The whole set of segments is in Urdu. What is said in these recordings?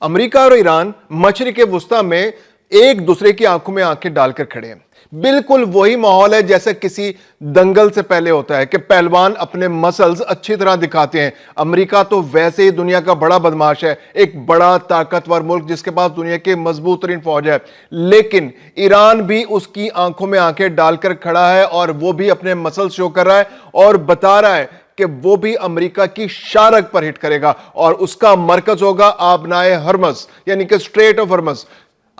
امریکہ اور ایران مشرق وسطی میں ایک دوسرے کی آنکھوں میں آنکھیں ڈال کر کھڑے ہیں. بالکل وہی ماحول ہے جیسا کسی دنگل سے پہلے ہوتا ہے کہ پہلوان اپنے مسلز اچھی طرح دکھاتے ہیں. امریکہ تو ویسے ہی دنیا کا بڑا بدماش ہے, ایک بڑا طاقتور ملک جس کے پاس دنیا کی مضبوط ترین فوج ہے, لیکن ایران بھی اس کی آنکھوں میں آنکھیں ڈال کر کھڑا ہے اور وہ بھی اپنے مسلز شو کر رہا ہے اور بتا رہا ہے کہ وہ بھی امریکہ کی شارک پر ہٹ کرے گا اور اس کا مرکز ہوگا آبنائے ہرمز یعنی کہ اسٹریٹ آف ہرمز.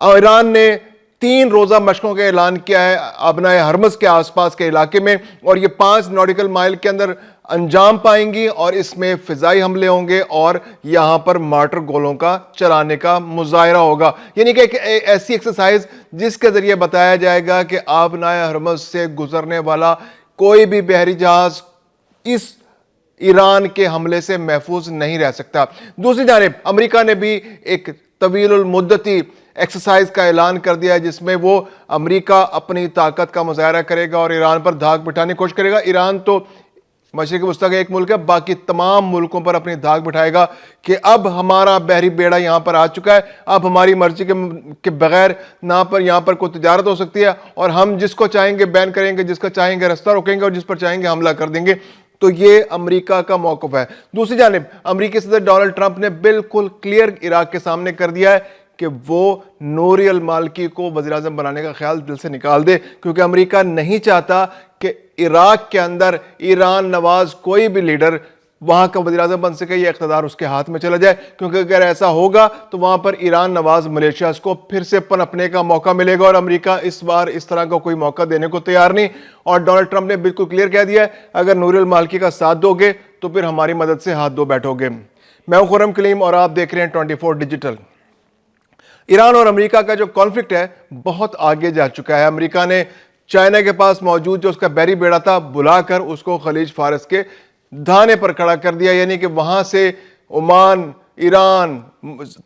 ایران نے 3 روزہ مشقوں کا اعلان کیا ہے آبنائے ہرمز کے آس پاس کے علاقے میں, اور یہ 5 نوٹیکل مائل کے اندر انجام پائیں گی اور اس میں فضائی حملے ہوں گے اور یہاں پر مارٹر گولوں کا چلانے کا مظاہرہ ہوگا. یعنی کہ ایک ایسی ایکسرسائز جس کے ذریعے بتایا جائے گا کہ آبنائے ہرمز سے گزرنے والا کوئی بھی بحری جہاز اس ایران کے حملے سے محفوظ نہیں رہ سکتا. دوسری جانب امریکہ نے بھی ایک طویل المدتی ایکسرسائز کا اعلان کر دیا ہے جس میں وہ امریکہ اپنی طاقت کا مظاہرہ کرے گا اور ایران پر دھاک بٹھانے کی کوشش کرے گا. ایران تو مشرق وسطی کا ایک ملک ہے, باقی تمام ملکوں پر اپنی دھاک بٹھائے گا کہ اب ہمارا بحری بیڑا یہاں پر آ چکا ہے, اب ہماری مرضی کے بغیر یہاں پر کوئی تجارت ہو سکتی ہے اور ہم جس کو چاہیں گے بین کریں گے, جس کا چاہیں گے رستہ روکیں گے اور جس پر چاہیں گے حملہ کر دیں گے. تو یہ امریکہ کا موقف ہے. دوسری جانب امریکی صدر ڈونلڈ ٹرمپ نے بالکل کلیئر عراق کے سامنے کر دیا ہے کہ وہ نوری المالکی کو وزیراعظم بنانے کا خیال دل سے نکال دے, کیونکہ امریکہ نہیں چاہتا کہ عراق کے اندر ایران نواز کوئی بھی لیڈر وہاں کا وزیراعظم بن سکے یا اقتدار اس کے ہاتھ میں چلا جائے, کیونکہ اگر ایسا ہوگا تو وہاں پر ایران نواز ملیشیاز کو پھر سے پنپنے کا موقع ملے گا اور امریکہ اس بار اس طرح کا کوئی موقع دینے کو تیار نہیں. اور ڈونلڈ ٹرمپ نے بالکل کلیئر کہہ دیا ہے اگر نوری المالکی کا ساتھ دو گے تو پھر ہماری مدد سے ہاتھ دھو بیٹھو گے. میں ہوں خرم کلیم اور آپ دیکھ رہے ہیں 24 ڈیجیٹل. ایران اور امریکہ کا جو کانفلکٹ ہے بہت آگے جا چکا ہے. امریکہ نے چائنا کے پاس موجود جو اس کا بحری بیڑا تھا بلا کر اس کو خلیج فارس کے دھانے پر کھڑا کر دیا, یعنی کہ وہاں سے عمان, ایران,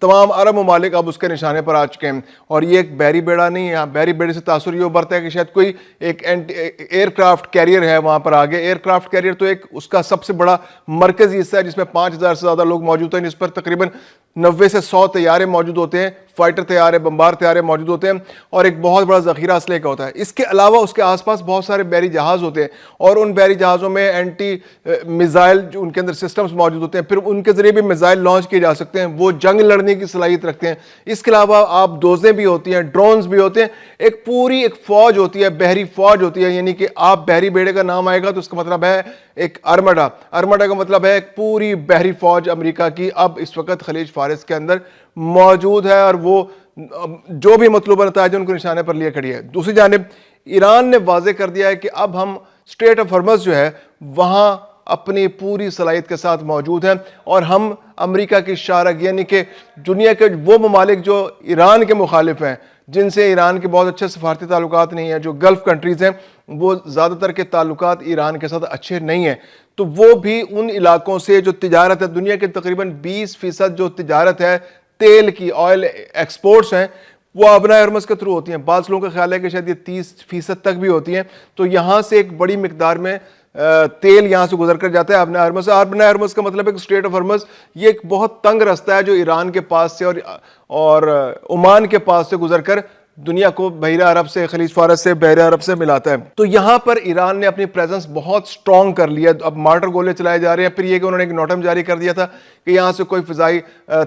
تمام عرب ممالک اب اس کے نشانے پر آ چکے ہیں. اور یہ ایک بحری بیڑا نہیں ہے, بحری بیڑے سے تاثر یہ ابھرتا ہے کہ شاید کوئی ایک ایئر کرافٹ کیریئر ہے وہاں پر آگے. ایئر کرافٹ کیریئر تو ایک اس کا سب سے بڑا مرکزی حصہ ہے جس میں 5000 سے زیادہ لوگ موجود ہیں, جس پر تقریباً 90 سے 100 طیارے موجود ہوتے ہیں, فائٹر طیارے, بمبار طیارے موجود ہوتے ہیں اور ایک بہت بڑا ذخیرہ اسلحے کا ہوتا ہے. اس کے علاوہ اس کے آس پاس بہت سارے بحری جہاز ہوتے ہیں اور ان بحری جہازوں میں اینٹی میزائل جو ان کے اندر سسٹمز موجود ہوتے ہیں, پھر ان کے ذریعے بھی میزائل لانچ کیے جا سکتے ہیں, وہ جنگ لڑنے کی صلاحیت رکھتے ہیں. اس کے علاوہ آپ دوزیں بھی ہوتی ہیں, ڈرونز بھی ہوتے ہیں, ایک پوری ایک فوج ہوتی ہے, بحری فوج ہوتی ہے. یعنی کہ آپ بحری بیڑے کا نام آئے گا تو اس کا مطلب ہے ایک ارمڈا, ارمڈا کا مطلب ہے ایک پوری بحری فوج امریکہ کی اب اس وقت خلیج فارس کے اندر موجود ہے اور وہ جو بھی مطلوبہ نتائج ان کو نشانے پر لیے کھڑی ہے. دوسری جانب ایران نے واضح کر دیا ہے کہ اب ہم اسٹریٹ آف ہرمز جو ہے وہاں اپنی پوری صلاحیت کے ساتھ موجود ہیں اور ہم امریکہ کی شارک یعنی کہ دنیا کے وہ ممالک جو ایران کے مخالف ہیں, جن سے ایران کے بہت اچھے سفارتی تعلقات نہیں ہیں, جو گلف کنٹریز ہیں وہ زیادہ تر کے تعلقات ایران کے ساتھ اچھے نہیں ہیں, تو وہ بھی ان علاقوں سے جو تجارت ہے, دنیا کے تقریباً 20% جو تجارت ہے تیل کی, آئل ایکسپورٹس ہیں, وہ آبنائے ہرمز کے تھرو ہوتی ہیں. بعض لوگوں کا خیال ہے کہ شاید یہ 30% تک بھی ہوتی ہیں. تو یہاں سے ایک بڑی مقدار میں تیل یہاں سے گزر کر جاتا ہے آبنائے ہرمز سے. آبنائے ہرمز کا مطلب ہے کہ اسٹریٹ آف ہرمز یہ ایک بہت تنگ رستہ ہے جو ایران کے پاس سے اور عمان کے پاس سے گزر کر دنیا کو بحیرہ عرب سے, خلیج فارس سے, بحیرہ عرب سے ملاتا ہے. تو یہاں پر ایران نے اپنی پریزنس بہت سٹرونگ کر لیا. اب مارٹر گولے چلائے جا رہے ہیں. پھر یہ کہ انہوں نے ایک نوٹم جاری کر دیا تھا کہ یہاں سے کوئی فضائی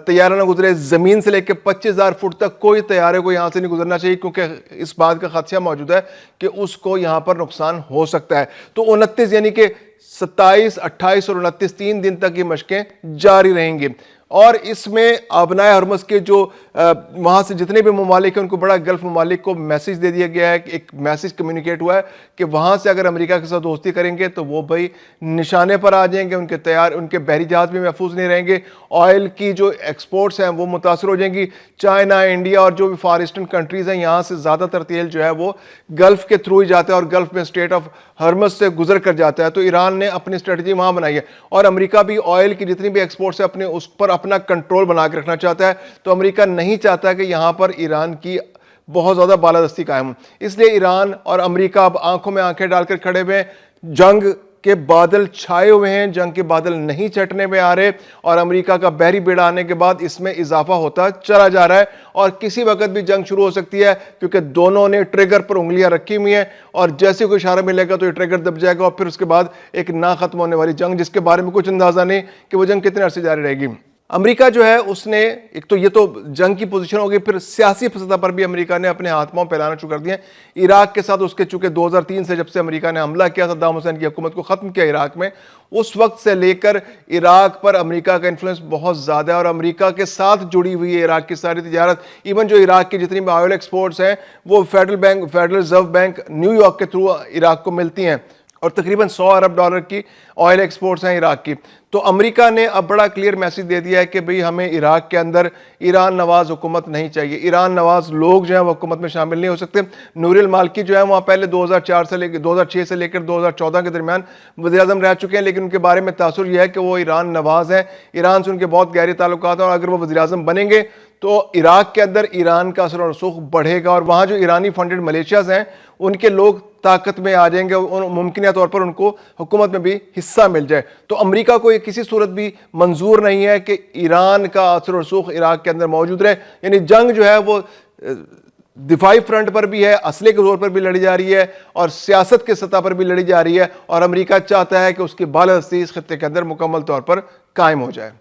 طیارہ نہ گزرے, زمین سے لے کے 25,000 فٹ تک کوئی طیارے کو یہاں سے نہیں گزرنا چاہیے, کیونکہ اس بات کا خدشہ موجود ہے کہ اس کو یہاں پر نقصان ہو سکتا ہے. تو 29 یعنی کہ 27, 28 اور 29 3 دن تک یہ مشقیں جاری رہیں گی. اور اس میں آبنائے ہرمز کے جو وہاں سے جتنے بھی ممالک ہیں ان کو بڑا گلف ممالک کو میسیج دے دیا گیا ہے, ایک میسیج کمیونیکیٹ ہوا ہے کہ وہاں سے اگر امریکہ کے ساتھ دوستی کریں گے تو وہ بھائی نشانے پر آ جائیں گے, ان کے بحری جہاز بھی محفوظ نہیں رہیں گے, آئل کی جو ایکسپورٹس ہیں وہ متاثر ہو جائیں گی. چائنا, انڈیا اور جو بھی فار ایسٹرن کنٹریز ہیں یہاں سے زیادہ تر تیل جو ہے وہ گلف کے تھرو ہی جاتا ہے اور گلف میں اسٹریٹ آف ہرمز سے گزر کر جاتا ہے. تو ایران نے اپنی اسٹریٹجی وہاں بنائی ہے اور امریکہ بھی آئل کی جتنی بھی ایکسپورٹس ہے اپنے اس پر اپنا کنٹرول بنا کے رکھنا چاہتا ہے. تو امریکہ نہیں چاہتا کہ یہاں پر ایران کی بہت زیادہ بالادستی قائم ہو. اس لیے ایران اور امریکہ اب آنکھوں میں آنکھیں ڈال کر کھڑے ہوئے ہیں. جنگ کے بادل چھائے ہوئے ہیں, جنگ کے بادل نہیں چھٹنے میں آ رہے, اور امریکہ کا بحری بیڑا آنے کے بعد اس میں اضافہ ہوتا چلا جا رہا ہے, اور کسی وقت بھی جنگ شروع ہو سکتی ہے, کیونکہ دونوں نے ٹریگر پر انگلیاں رکھی ہوئی ہیں, اور جیسے کوئی اشارہ ملے گا تو یہ ٹریگر دب جائے گا, اور پھر اس کے بعد ایک نہ ختم ہونے والی جنگ, جس کے بارے میں کچھ اندازہ نہیں کہ وہ جنگ کتنے عرصے جاری رہے گی. امریکہ جو ہے اس نے ایک تو یہ تو جنگ کی پوزیشن ہو گئی, پھر سیاسی سطح پر بھی امریکہ نے اپنے ہاتھ پاؤں پھیلانا شروع کر دیے ہیں عراق کے ساتھ. اس کے چونکہ 2003 سے جب سے امریکہ نے حملہ کیا صدام حسین کی حکومت کو ختم کیا عراق میں, اس وقت سے لے کر عراق پر امریکہ کا انفلوئنس بہت زیادہ ہے, اور امریکہ کے ساتھ جڑی ہوئی ہے عراق کی ساری تجارت. ایون جو عراق کی جتنی بھی آئل ایکسپورٹس ہیں وہ federal reserve bank new York کے تھرو عراق کو ملتی ہیں, اور تقریباً $100 ارب کی آئل ایکسپورٹس ہیں عراق کی. تو امریکہ نے اب بڑا کلیئر میسج دے دیا ہے کہ بھئی ہمیں عراق کے اندر ایران نواز حکومت نہیں چاہیے, ایران نواز لوگ جو ہیں وہ حکومت میں شامل نہیں ہو سکتے. نوری المالکی جو ہے وہاں پہلے 2006 سے لے کر 2014 کے درمیان وزیر اعظم رہ چکے ہیں, لیکن ان کے بارے میں تاثر یہ ہے کہ وہ ایران نواز ہیں, ایران سے ان کے بہت گہرے تعلقات ہیں, اور اگر وہ وزیر اعظم بنیں گے تو عراق کے اندر ایران کا اثر و رسوخ بڑھے گا, اور وہاں جو ایرانی فنڈڈ ملیشیاز ہیں ان کے لوگ طاقت میں آ جائیں گے, ممکنہ طور پر ان کو حکومت میں بھی حصہ مل جائے. تو امریکہ کو یہ کسی صورت بھی منظور نہیں ہے کہ ایران کا اثر و رسوخ عراق کے اندر موجود رہے. یعنی جنگ جو ہے وہ دفاعی فرنٹ پر بھی ہے, اسلحے کے زور پر بھی لڑی جا رہی ہے, اور سیاست کے سطح پر بھی لڑی جا رہی ہے, اور امریکہ چاہتا ہے کہ اس کی بالادستی اس خطے کے اندر مکمل طور پر قائم ہو جائے.